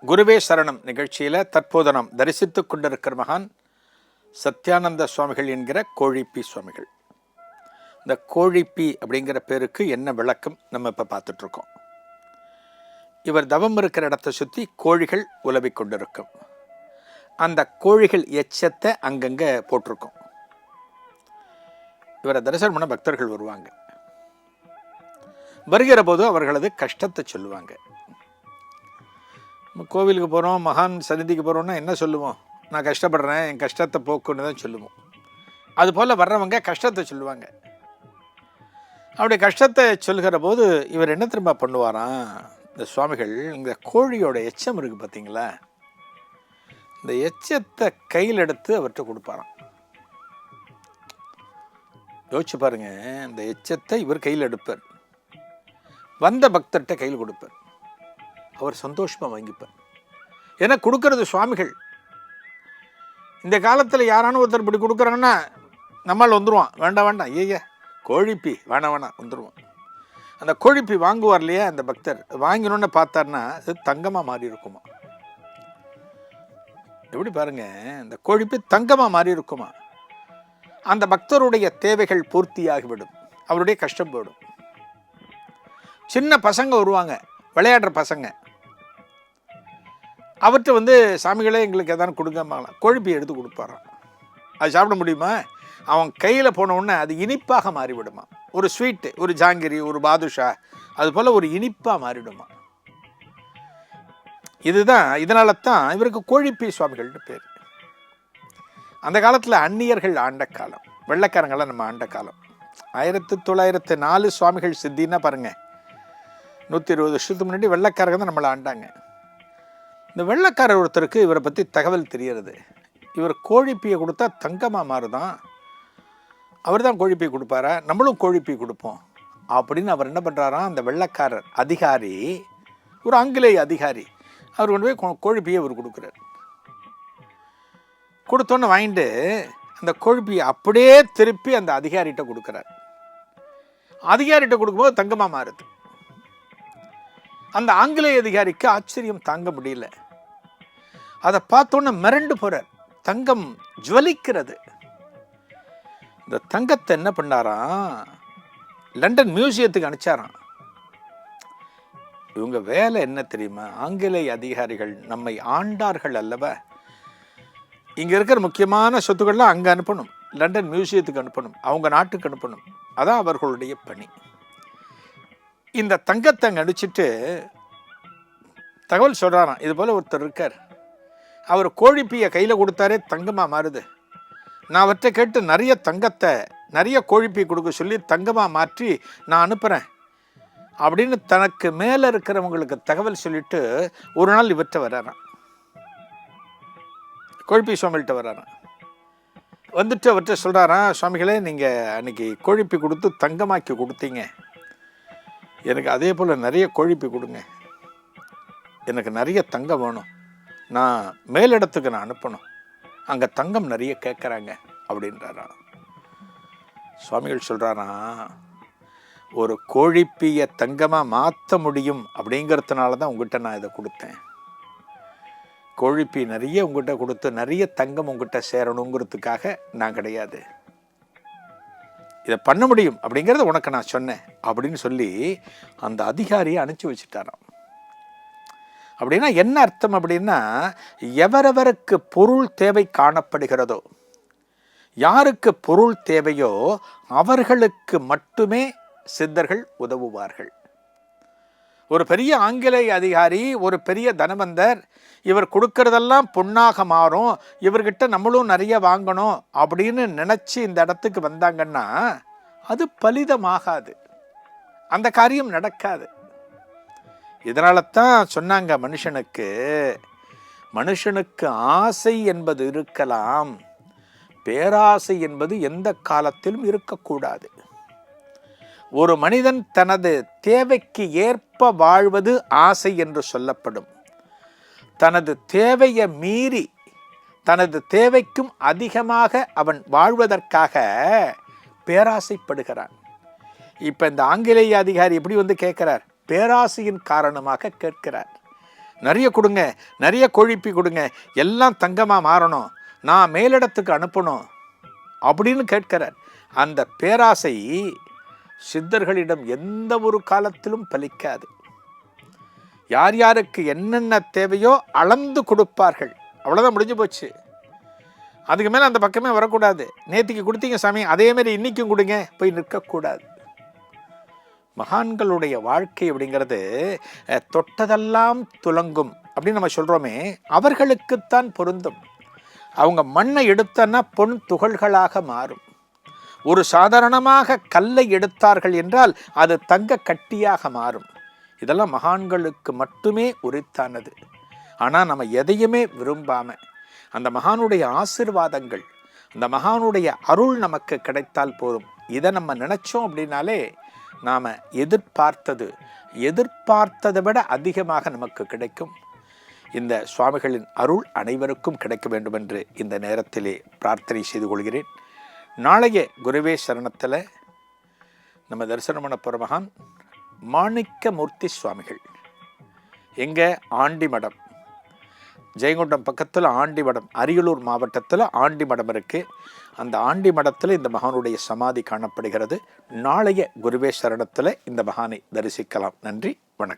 குருவே சரணம் நிகழ்ச்சியில் தற்போது நாம் தரிசித்து கொண்டிருக்கிற மகான் சத்யானந்த சுவாமிகள் என்கிற கோழிப்பி சுவாமிகள். இந்த கோழிப்பி அப்படிங்கிற பேருக்கு என்ன விளக்கம் நம்ம இப்போ பார்த்துட்ருக்கோம். இவர் தவம் இருக்கிற இடத்தை சுற்றி கோழிகள் உலவிக் கொண்டிருக்கும். அந்த கோழிகள் எச்சத்தை அங்கங்கே போட்டிருக்கும். இவரை தரிசனம் பண்ண பக்தர்கள் வருவாங்க. வருகிற போது அவர்களது கஷ்டத்தை சொல்லுவாங்க. கோவிலுக்கு போகிறோம், மகான் சந்நிதிக்கு போகிறோம்னா என்ன சொல்லுவோம்? நான் கஷ்டப்படுறேன், என் கஷ்டத்தை போக்குன்னு தான் சொல்லுவோம். அதுபோல் வர்றவங்க கஷ்டத்தை சொல்லுவாங்க. அப்படி கஷ்டத்தை சொல்கிற போது இவர் என்ன திரும்ப பண்ணுவாராம், இந்த சுவாமிகள் இந்த கோழியோட எச்சம் இருக்குது பார்த்தீங்களா, இந்த எச்சத்தை கையில் எடுத்து அவர்கிட்ட கொடுப்பாராம். யோசிச்சு பாருங்க, இந்த எச்சத்தை இவர் கையில் எடுப்பார், வந்த பக்தர்கிட்ட கையில் கொடுப்பார். அவர் சந்தோஷமாக வாங்கிப்பார். ஏன்னா கொடுக்கறது சுவாமிகள். இந்த காலத்தில் யாரானு ஒருத்தர் இப்படி கொடுக்குறாங்கன்னா நம்மளால் வந்துடுவான், வேண்டாம் வேண்டாம், ஐயா கோழிப்பி வேணாம் வேணாம் வந்துடுவான். அந்த கோழிப்பி வாங்குவார் இல்லையா அந்த பக்தர், வாங்கினோன்னு பார்த்தார்னா அது தங்கமாக மாறி இருக்குமா. எப்படி பாருங்க, இந்த கோழிப்பி தங்கமாக மாறி இருக்குமா. அந்த பக்தருடைய தேவைகள் பூர்த்தியாகிவிடும், அவருடைய கஷ்டம் போயிடும். சின்ன பசங்க வருவாங்க, விளையாடுற பசங்க, அவர்கிட்ட சாமிகளே எங்களுக்கு எதாவது கொடுக்காமலாம் கோழிப்பி எடுத்து கொடுப்பாரான். அது சாப்பிட முடியுமா? அவன் கையில் போன உடனே அது இனிப்பாக மாறிவிடுமா. ஒரு ஸ்வீட்டு, ஒரு ஜாங்கிரி, ஒரு பாதுஷா, அது போல் ஒரு இனிப்பாக மாறிவிடுமா. இதனால தான் இவருக்கு கோழிப்பி சுவாமிகள்னு பேர். அந்த காலத்தில் அந்நியர்கள் ஆண்ட காலம், வெள்ளைக்காரங்களாம் நம்ம ஆண்ட காலம். 1904 சுவாமிகள் சித்தின்னா பாருங்கள், 120 வருஷத்துக்கு முன்னாடி வெள்ளைக்காரங்க தான் நம்மளை ஆண்டாங்க. இந்த வெள்ளைக்காரர் ஒருத்தருக்கு இவரை பற்றி தகவல் தெரியறது. இவர் கோழிப்பியை கொடுத்தா தங்கமாக மாறுதான், அவர் தான் கோழிப்பி கொடுப்பாரா, நம்மளும் கோழிப்பி கொடுப்போம் அப்படின்னு அவர் என்ன பண்ணுறாராம், அந்த வெள்ளைக்காரர் அதிகாரி, ஒரு ஆங்கிலேய அதிகாரி, அவர் கொண்டு போய் கோழிப்பியை அவர் கொடுக்குறார். கொடுத்தோன்னு வாங்கிட்டு அந்த கோழிப்பியை அப்படியே திருப்பி அந்த அதிகாரிகிட்ட கொடுக்குறார். அதிகாரிகிட்ட கொடுக்கும்போது தங்கமாக மாறுது. அந்த ஆங்கிலேய அதிகாரிக்கு ஆச்சரியம் தாங்க முடியல. அதை பார்த்தோன்னே மிரண்டு போறார். தங்கம் ஜுவலிக்கிறது. இந்த தங்கத்தை என்ன பண்ணாராம், லண்டன் மியூசியத்துக்கு அனுப்பிச்சாராம். இவங்க வேலை என்ன தெரியுமா, ஆங்கிலேய அதிகாரிகள் நம்மை ஆண்டார்கள் அல்லவா, இங்க இருக்கிற முக்கியமான சொத்துக்கள்லாம் அங்கே அனுப்பணும், லண்டன் மியூசியத்துக்கு அனுப்பணும், அவங்க நாட்டுக்கு அனுப்பணும். அதான் அவர்களுடைய பணி. இந்த தங்கத்தை அங்கே அடிச்சுட்டு தகவல் சொல்கிறாராம், இது போல் ஒருத்தர் இருக்கார், அவர் கோழிப்பியை கையில் கொடுத்தாரே தங்கமாக மாறுது, நான் அவர்கிட்ட கேட்டு நிறைய தங்கத்தை, நிறைய கோழிப்பி கொடுக்க சொல்லி தங்கமாக மாற்றி நான் அனுப்புகிறேன் அப்படின்னு தனக்கு மேலே இருக்கிறவங்களுக்கு தகவல் சொல்லிட்டு ஒரு நாள் இவர்கிட்ட வர்றாராம், கோழிப்பி சுவாமிகிட்ட வர்றாராம். வந்துட்டு அவர்கிட்ட சொல்கிறாராம், சுவாமிகளே நீங்கள் அன்றைக்கி கோழிப்பி கொடுத்து தங்கமாக்கி கொடுத்தீங்க, எனக்கு அதே போல் நிறைய கோழிப்பி கொடுங்க, எனக்கு நிறைய தங்கம் வேணும், நான் மேலிடத்துக்கு நான் அனுப்பணும், அங்கே தங்கம் நிறைய கேட்குறாங்க அப்படின்றாரா. சுவாமிகள் சொல்கிறாராம், ஒரு கோழிப்பியை தங்கமாக மாற்ற முடியும் அப்படிங்கிறதுனால தான் உங்கள்கிட்ட நான் இதை கொடுத்தேன். கோழிப்பி நிறைய உங்கள்கிட்ட கொடுத்து நிறைய தங்கம் உங்கள்கிட்ட சேரணுங்கிறதுக்காக நான் கிடையாது, இதை பண்ண முடியும் அப்படிங்கிறத உனக்கு நான் சொன்னேன் அப்படின்னு சொல்லி அந்த அதிகாரியை அனுப்பிச்சி வச்சுட்டாராம். அப்படின்னா என்ன அர்த்தம் அப்படின்னா, எவரவருக்கு பொருள் தேவை காணப்படுகிறதோ, யாருக்கு பொருள் தேவையோ அவர்களுக்கு மட்டுமே சித்தர்கள் உதவுவார்கள். ஒரு பெரிய ஆங்கிலேய அதிகாரி, ஒரு பெரிய தனவந்தர், இவர் கொடுக்கறதெல்லாம் பொன்னாக மாறும், இவர்கிட்ட நம்மளும் நிறைய வாங்கணும் அப்படின்னு நினச்சி இந்த இடத்துக்கு வந்தாங்கன்னா அது பலிதமாகாது, அந்த காரியம் நடக்காது. இதனால தான் சொன்னாங்க, மனுஷனுக்கு ஆசை என்பது இருக்கலாம், பேராசை என்பது எந்த காலத்திலும் இருக்கக்கூடாது. ஒரு மனிதன் தனது தேவைக்கு ஏற்ப வாழ்வது ஆசை என்று சொல்லப்படும். தனது தேவையை மீறி, தனது தேவைக்கும் அதிகமாக அவன் வாழ்வதற்காக பேராசைப்படுகிறான். இப்போ இந்த ஆங்கிலேய அதிகாரி எப்படி கேட்கிறார், பேராசையின் காரணமாக கேட்கிறார். நிறைய கொடுங்க, நிறைய கொழுப்பி கொடுங்க, எல்லாம் தங்கமாக மாறணும், நான் மேலிடத்துக்கு அனுப்பணும் அப்படின்னு கேட்கிறார். அந்த பேராசை சித்தர்களிடம் எந்த ஒரு காலத்திலும் பலிக்காது. யார் யாருக்கு என்னென்ன தேவையோ அளந்து கொடுப்பார்கள், அவ்வளோதான், முடிஞ்சு போச்சு. அதுக்கு மேலே அந்த பக்கமே வரக்கூடாது. நேற்றுக்கு கொடுத்தீங்க சாமி, அதேமாரி இன்றைக்கும் கொடுங்க, போய் நிற்கக்கூடாது. மகான்களுடைய வாழ்க்கை அப்படிங்கிறது தொட்டதெல்லாம் துலங்கும் அப்படின்னு நம்ம சொல்கிறோமே, அவர்களுக்குத்தான் பொருந்தும். அவங்க மண்ணை எடுத்தன்னா பொன் துகள்களாக மாறும். ஒரு சாதாரணமாக கல்லை எடுத்தார்கள் என்றால் அது தங்க கட்டியாக மாறும். இதெல்லாம் மகான்களுக்கு மட்டுமே உரித்தானது. ஆனால் நம்ம எதையுமே விரும்பாமல் அந்த மகானுடைய ஆசீர்வாதங்கள், அந்த மகானுடைய அருள் நமக்கு கிடைத்தால் போதும். இதை நம்ம நினச்சோம் அப்படின்னாலே நாம் எதிர்பார்த்ததை விட அதிகமாக நமக்கு கிடைக்கும். இந்த சுவாமிகளின் அருள் அனைவருக்கும் கிடைக்க வேண்டும் என்று இந்த நேரத்திலே பிரார்த்தனை செய்து கொள்கிறேன். நாளைய குருவே சரணத்தில் நம்ம தரிசனம் பண்ண போகிற மகான் மாணிக்கமூர்த்தி சுவாமிகள். எங்கே? ஆண்டிமடம், ஜெயங்கொண்டம் பக்கத்தில் ஆண்டிமடம், அரியலூர் மாவட்டத்தில் ஆண்டிமடம் இருக்குது. அந்த ஆண்டிமடத்தில் இந்த மகானுடைய சமாதி காணப்படுகிறது. நாளைய குருவே சரணத்தில் இந்த மகானை தரிசிக்கலாம். நன்றி, வணக்கம்.